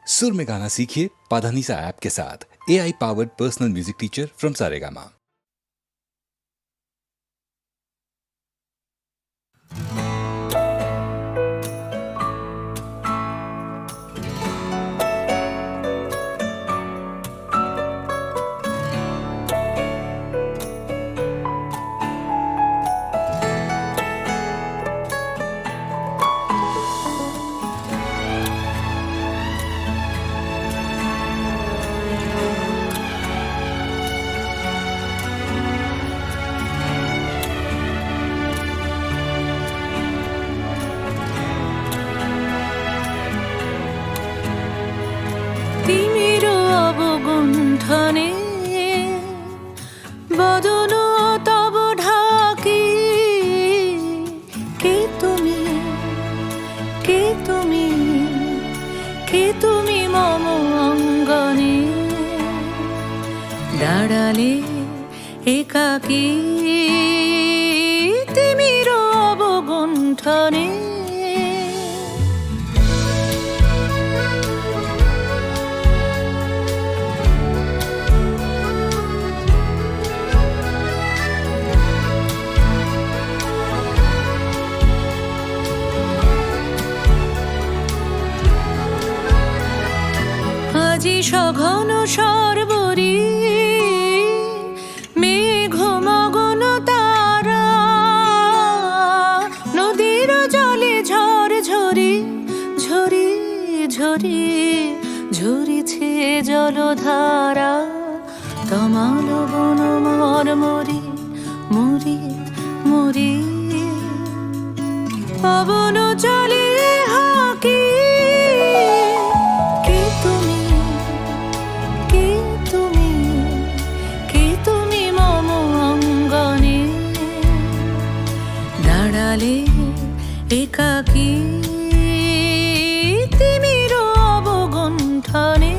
सुर में गाना सीखिए पाधानीसा ऐप के साथ। AI powered personal music teacher from Saregama. অবগুণ্ঠনে বদন তব ঢাকি কে তুমি কে তুমি কে তুমি মম অঙ্গনে দাঁড়ালে একাকী তিমির অবগুণ্ঠনে আজি সঘন সর্বরি মেঘ মগন তারা নদীর জলে ঝড় ঝরি ঝরি ঝরি ঝরিছে জলধারা তমাল বন মর মরি মরি মরি পবন চলে হাকি একাকী তিমির অবগুণ্ঠনে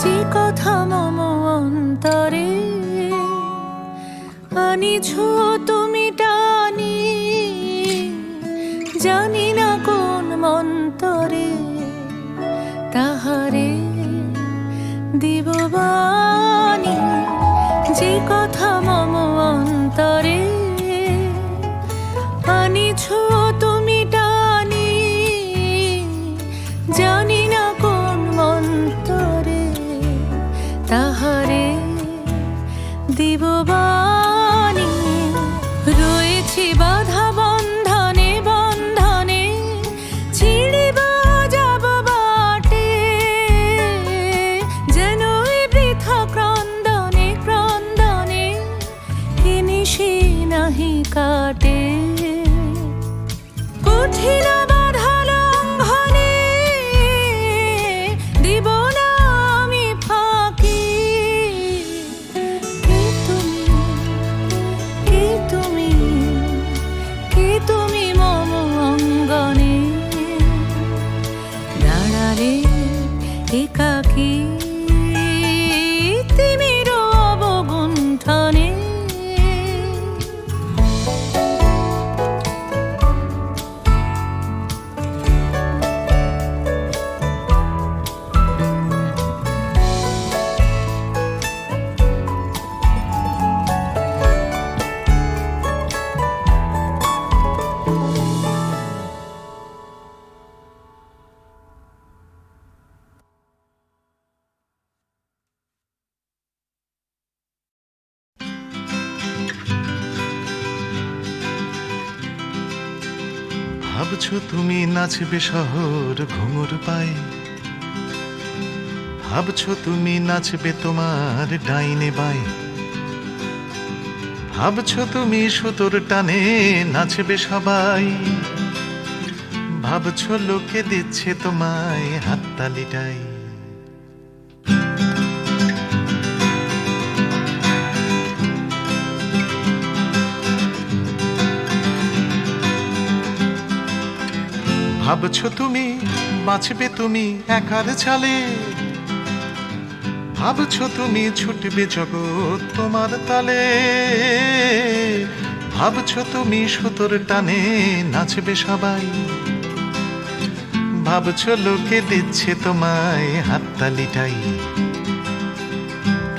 যে কথা মম অন্তরে আনিছ তুমি টানি জানি না কোন মন্তরে তাহারে দিব বাণী যে কথা মম অন্তরে আনিছ তুমি টানি জানি না কোন মন্তরে তাহারে দিব বাণী রয়েছি বাধা বন্ধনে বন্ধনে ছিড়িব যাব বাটে যেন বৃথা ক্রন্দনে ক্রন্দনে নিশি নাহি কাটে কঠিন বাধা লঙ্ঘনে দিব না আমি ফাঁকি তুমি মম অঙ্গনে দাঁড়ালে একাকী তিমির অবগুণ্ঠনে ভাবছো তুমি নাচবে শহর ঘুঙুর পায়ে, ভাবছো তুমি নাচবে তোমার ডাইনে বায়ে, ভাবছো তুমি সুতোর টানে নাচবে সবাই, ভাবছো লোকে দিচ্ছে তোমায় হাততালিটাই। ভাবছো তুমি বাঁচবে তুমি একার চালে, ভাবছো তুমি ছুটবে জগৎ তোমার তালে, ভাবছো তুমি সুতোর টানে নাচবে সবাই, ভাবছো লোকে দিচ্ছে তোমায় হাততালিটাই,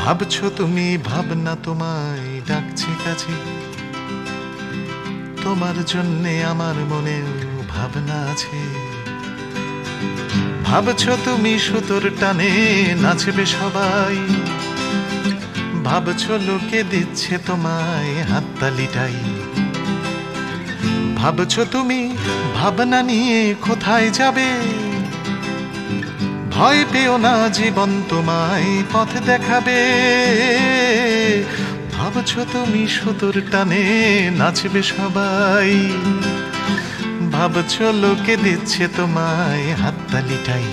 ভাবছো তুমি ভাবনা তোমায় ডাকছে কাছে, তোমার জন্যে আমার মনেও ভাবনা আছে, ভাবছো তুমি সুতোর টানে নাচবে সবাই, ভাবছো লোকে দিচ্ছে তোমায় হাততালিটাই, ভাবছো তুমি ভাবনা নিয়ে কোথায় যাবে, ভয় পেও না জীবন তোমায় পথ দেখাবে, ভাবছো তুমি সুতোর টানে নাচবে সবাই, ভাবছো লোকে দিচ্ছে তোমায় হাততালিটাই,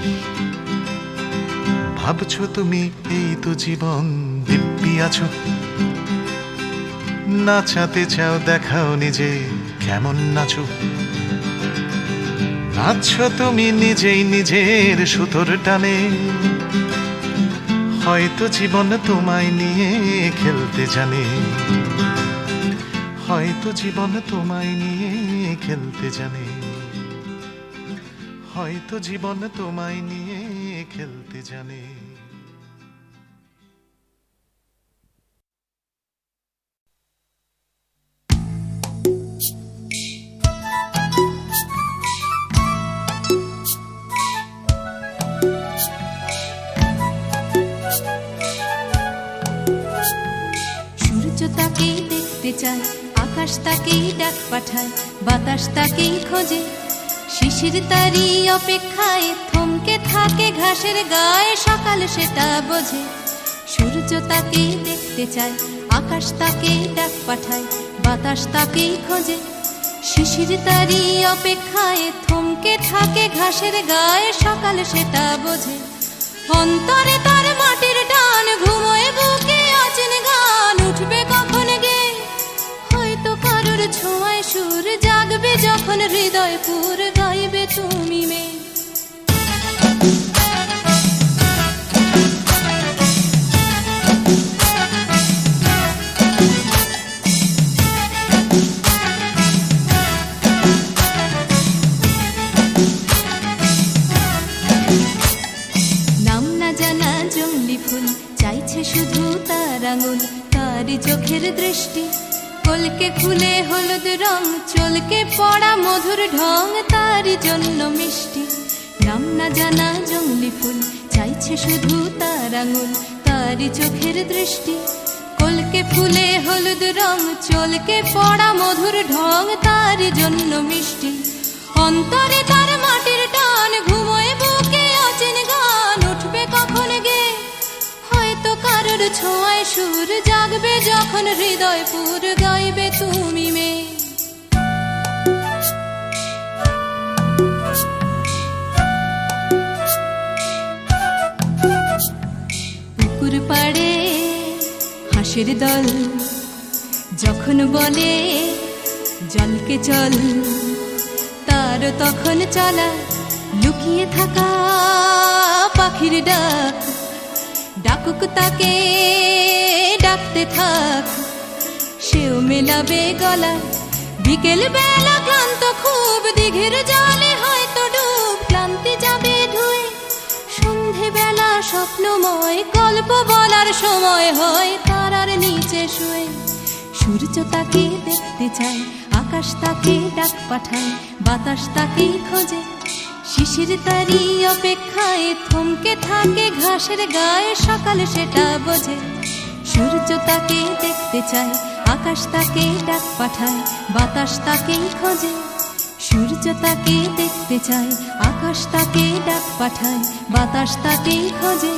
ভাবছো তুমি এই তো জীবন দিব্যি আছো, নাচাতে চাও দেখাও নিজে কেমন নাচো, নাচছো তুমি নিজেই নিজের সুতোর টানে, হয়তো জীবন তোমায় নিয়ে খেলতে জানে, হয়তো জীবন তোমায় নিয়ে খেলতে জানে, হয়তো জীবন তোমায় নিয়ে খেলতে জানে। সূর্য তাকেই দেখতে চায়, আকাশ তাকেই ডাক পাঠায়, বাতাস তাকেই খোঁজে, শিশির তারই অপেক্ষায় থমকে থাকে ঘাসের গায়ে, সকাল সেটা বোঝে। সূর্য তাকেই দেখতে চায়, আকাশ তাকেই ডাক পাঠায়, বাতাস তাকেই খোঁজে, শিশির তারই অপেক্ষায় থমকে থাকে ঘাসের গায়ে, সকাল সেটা বোঝে। অন্তরে তার মাটির টান, ঘুমোয় বুকে অচেন গান, উঠবে কখন গে হয়তো কারোর ছোঁয়ায় সুর, জাগবে যখন হৃদয় পুর, গাইবে তুমি মে। নাম না জানা জংলি ফুল চাইছে শুধু তার আঙুল, তারই চোখের দৃষ্টি কলকে ফুলে হলুদ রং, চলকে পড়া মধুর ঢং, তারই জন্য মিষ্টি। নাম না জানা জংলি ফুল চাইছে শুধু তার আঙুল, তারই চোখের দৃষ্টি কলকে ফুলে হলুদ রং, চলকে পড়া মধুর ঢং, তারই জন্য মিষ্টি। অন্তরে তার মাটির টান, ঘুমোয় বুকে অচেন গান, উঠবে কখন গে হয়তো কারোর ছোঁয়ায় সুর, জাগবে যখন হৃদয় পুর, গাইবে তুমি মে। পুকুর পাড়ে হাঁসের দল যখন বলে জলকে চল, তার তখন চলা লুকিয়ে থাকা পাখির ডাক, ডাকুক তাকে ডাকতে থাক, সেও মেলাবে গলা। বিকেল বেলা ক্লান্ত খুব, দিঘির জলে হয়তো ডুব, ক্লান্তি যাবে ধুয়ে, সন্ধে বেলা স্বপ্নময়, গল্প বলার সময় হয় তারার নিচে শুয়ে। সূর্য তাকে দেখতে চায়, আকাশ তাকে ডাক পাঠায়, বাতাস তাকে খোঁজে, শিশির তারই অপেক্ষায় থমকে থাকে ঘাসের গায়ে, সকাল সেটা বোঝে। সূর্য তাকে দেখতে চায়, আকাশ তাকে ডাক পাঠায়, বাতাস তাকে খোঁজে, সূর্য তাকে দেখতে চায়, আকাশ তাকে ডাক পাঠায়, বাতাস তাকে খোঁজে।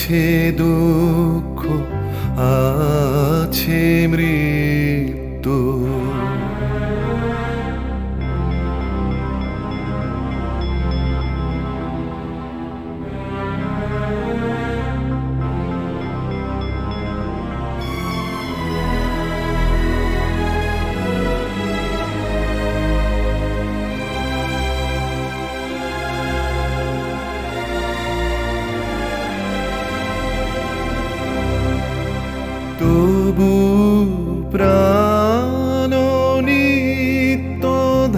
আছে দুঃখ, আছে মৃত্যু। তবু প্রাণ নিত্য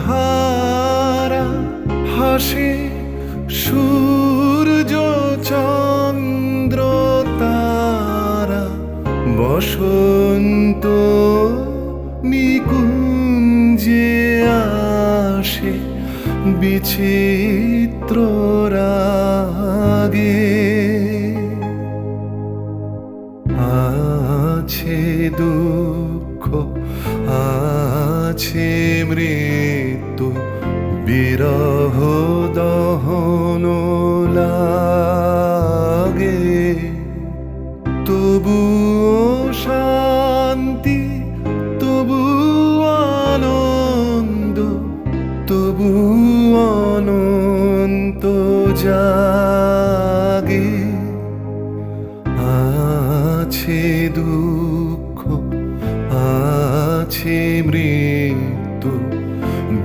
ধারা হাসে সূর্য চন্দ্র তারা। বসন্ত নিকুঞ্জে আসে বিচিত্র রাগে। আছে দুঃখ, আছে মৃত্যু, বিরহ দহন লাগে। তবুও শান্তি, তবু আনন্দ, তবু অনন্ত জাগে। আছে দুঃখ, আছে মৃত্যু,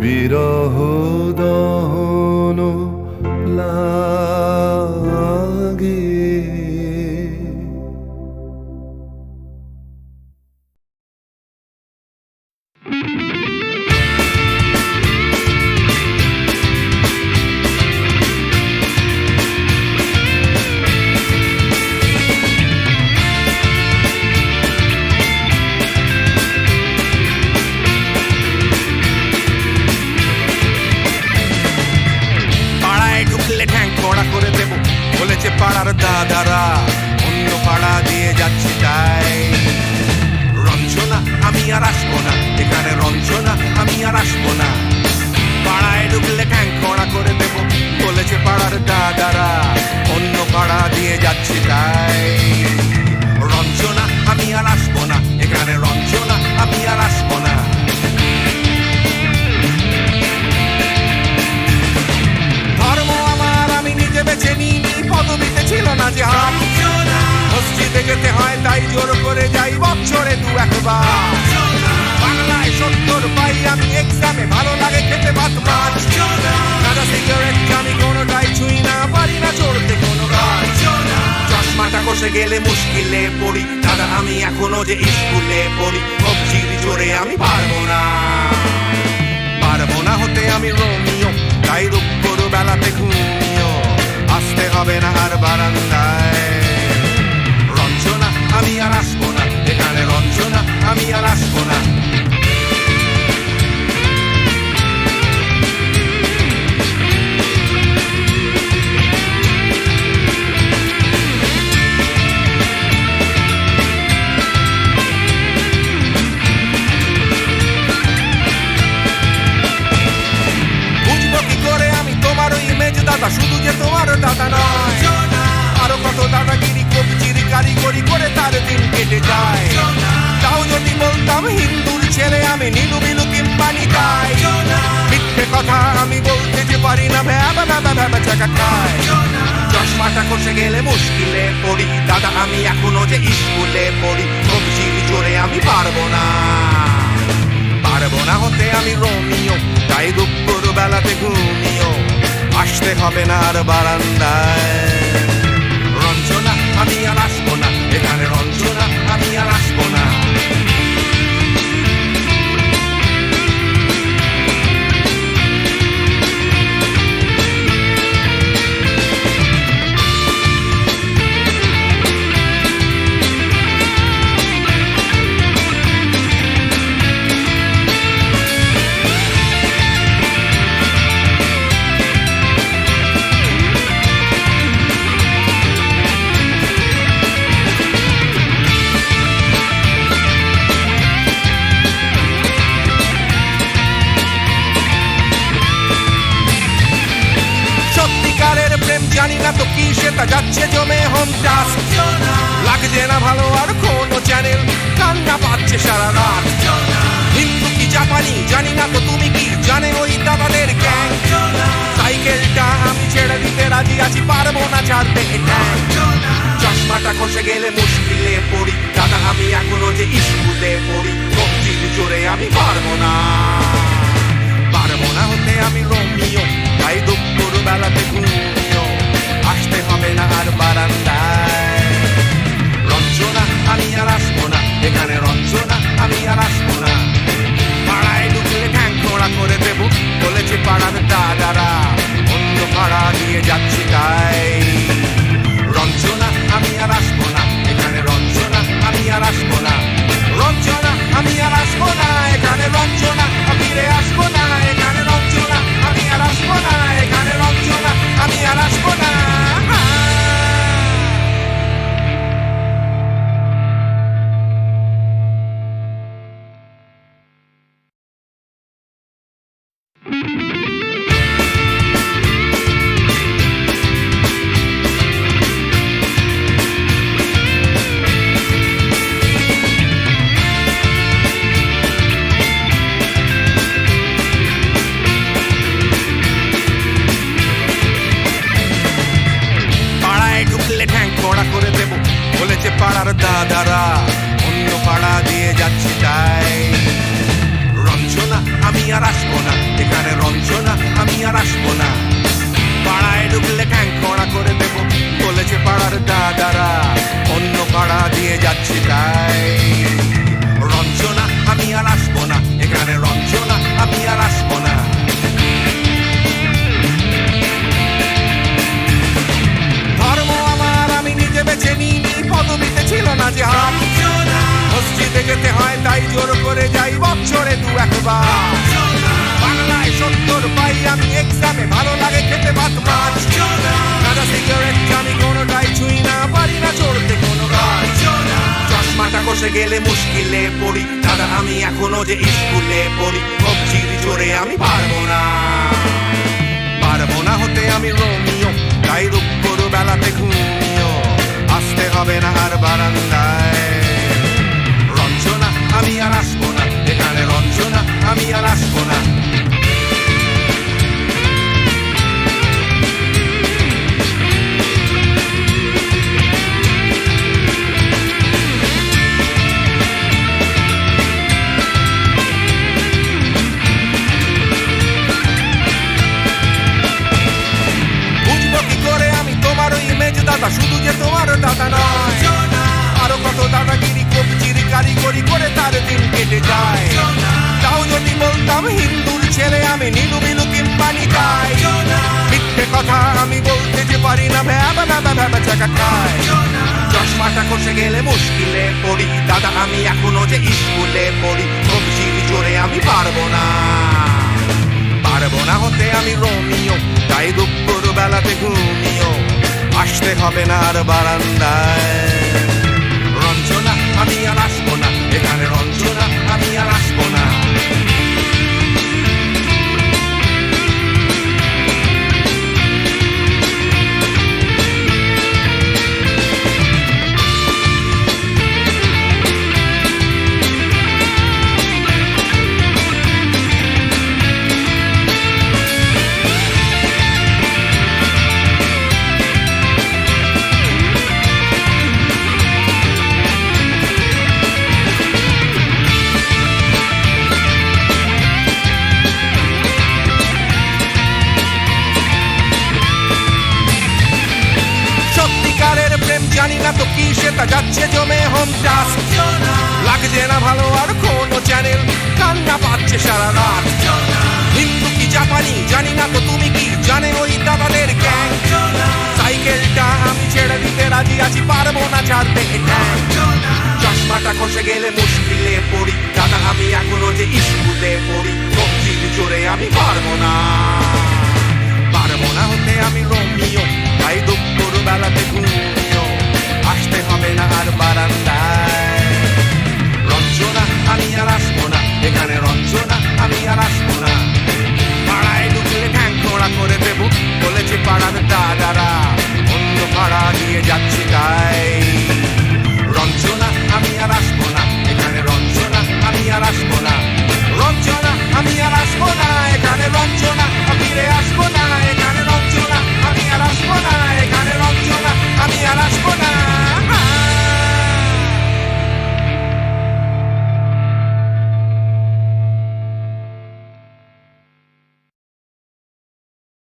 বিরহ দহন লাগে। পাড়ার দাদারা অন্য পাড়া দিয়ে যাচ্ছি তাই। রঞ্জনা আমি আর আসবো না, এখানে রঞ্জনা আমি আর আসবো না। পাড়ায় ঢুকলে ঠ্যাং কড়া করে দেবো বলেছে পাড়ার দাদারা, অন্য পাড়া দিয়ে যাচ্ছি তাই। রঞ্জনা আমি আর আসবো না, এখানে রঞ্জনা আমি আর আসবো না। ধর্ম আমার আমি নিজে বেছে নিইনি, পদবিতে ছিল না যে হাত। মসজিদে যেতে হয় তাই জোর করে যাই বছরে দু একবার। বাংলায় 70 পাই আমি এক্সামে, ভালো লাগে খেতে ভাত মাছ। সাদা সিগারেট আমি কোনোটাই ছুঁই না, পারি না চড়তে কোনো গাছ। চশমাটা কষে গেলে মুশকিলে পড়ি দাদা, আমি এখনো যে স্কুলে পড়ি। কবজির জোরে আমি পারবো না, পারবো না হতে আমি রোমিও, তাই রূপপুর বেলাতে ঘুমিও। আসতে হবে না আর বারান্দায়। রঞ্জনা আমি আর আসবো না, এখানে রঞ্জনা আমি আর আসবো না। বুঝবো কি করে আমি তোমার ওই ইমেজ দাদা, শুধু যে তোমার দাদা নয়, আরো কত দাদাগিরি কবজির কারিগরি করে তার দিন কেটে যায়। তাও যদি বলতাম হিন্দুর ছেলে আমি, নীলু বিলু কিংবা নিতাই। মিথ্যে কথা আমি বলতে যে পারি না, ভ্যাবা ভ্যাবা ভ্যাবা চাকা খায়। চশমাটা কষে গেলে মুশকিলে পড়ি দাদা, আমি এখনো যে স্কুলে পড়ি। কবজির জোরে আমি পারবো না, পারবো না হতে আমি রোমিও, তাই দুপুর বেলাতে ঘুমিও। আসতে হবে না আর বারান্দায়। রঞ্জনা আমি আর আসবো না, এখানে রঞ্জনা আমি আর আসবো না। জানি না তো কি সেটা যাচ্ছে জমে হোম টাস্ক লাগছে না ভালো আর কোনো চ্যানেল কান্না পাচ্ছে সারা রাত হিন্দু কি জাপানি জানি না তো তুমি কি জানে ওই দাদাদের গ্যাং সাইকেলটা আমি ছেড়ে দিতে রাজি আছি পারবো না ছাড়তে চশমাটা খসে গেলে মুশকিলে পড়ি দাদা আমি এখনো যে স্কুলে পড়ি কবজির জোরে আমি পারবো না হতে আমি রোমিও তাই দুপুর বেলাতে ঘুমিও আসতে হবে না আর বারান্দায় রঞ্জনা আমি আর আসবো না এখানে রঞ্জনা আমি আর আসবো না পাড়ায় ঢুকলে ঠ্যাং খোঁড়া করে দেবো বলেছে পাড়ার দাদারা অন্য পাড়া দিয়ে যাচ্ছি তাই রঞ্জনা আমি আর আসবো না এখানে রঞ্জনা আমি আর আসবো না রঞ্জনা আমি আর আসবো না এখানে রঞ্জনা ফিরে আসবো না এখানে রঞ্জনা আমি আর আসবো না এখানে রঞ্জনা আমি আর আসবো না পাড়ার দাদারা অন্য পাড়া দিয়ে যাচ্ছি তাই রঞ্জনা আমি আর আসবো না এখানে রঞ্জনা আমি আর আসবো না পাড়ায় ঢুকলে ঠ্যাং খোঁড়া করে দেবো বলেছে পাড়ার দাদারা অন্য পাড়া দিয়ে যাচ্ছি তাই রঞ্জনা আমি আর আসবো না এখানে রঞ্জনা আমি আর আসবো না ধর্ম আমার আমি নিজে বেছে নিই পদবিতে ছিল না যে মসজিদে যেতে হয় তাই জোর করে যাই বছরে দু একবার বাংলায় 70 পাই আমি এক্সামে ভালো লাগে খেতে ভাত মাছ দাদা সিগারেট আমি কোনোটাই ছুঁই না পারি না চড়তে কোনো গাছ চশমাটা কষে গেলে মুশকিলে পড়ি দাদা আমি এখনো যে স্কুলে পড়ি কবজির জোরে আমি পারবো না হতে আমি রোমিও তাই দুপুর বেলাতে ঘুমিও আসতে হবে না আর বারান্দায় রঞ্জনা আমি আর আসবো না এখানে রঞ্জনা আমি আর আসবো না দাদা শুধু যে তোমার দাদা নয় আরো কত দাদাগিরি কবজির কারিগরি করে তার দিন কেটে যায় তাও যদি বলতাম হিন্দুর ছেলে আমি নীলু বিলু কিংবা নিতাই মিথ্যে কথা আমি বলতে যে পারি না ভ্যাবা ভ্যাবা ভ্যাবা চাকা খায় চশমাটা খসে গেলে মুশকিলে পড়ি দাদা আমি এখনো যে স্কুলে পড়ি কবজির জোরে আমি পারবো না হতে আমি রোমিও তাই দুপুর বেলাতে ঘুমিও আসতে হবে না আর বারান্দায় রঞ্জনা আমি আর আসবো না এখানে রঞ্জনা আমি আর আসবো না জানি না তো কি সেটা যাচ্ছে জমে হোম টাস্ক লাগছে না ভালো আর কোনো চ্যানেল কান্না পাচ্ছে সারা রাত হিন্দু কি জাপানি জানি না তো তুমি কি জানে ওই দাদাদের গ্যাং সাইকেলটা আমি ছেড়ে দিতে রাজি আছি পারবো না ছাড়তে চশমাটা খসে গেলে মুশকিলে পড়ি দাদা আমি এখনো যে স্কুলে পড়ি কবজির জোরে আমি পারবো না হতে আমি রোমিও তাই দুপুর বেলাতে ঘুমিও আসতে হবে না আর বারান্দায় রঞ্জনা আমি আর আসবো না এখানে রঞ্জনা আমি আর আসবো না পাড়ায় ঢুকলে ঠ্যাং খোঁড়া করে দেবো বলেছে পাড়ার দাদারা যাচ্ছি তাই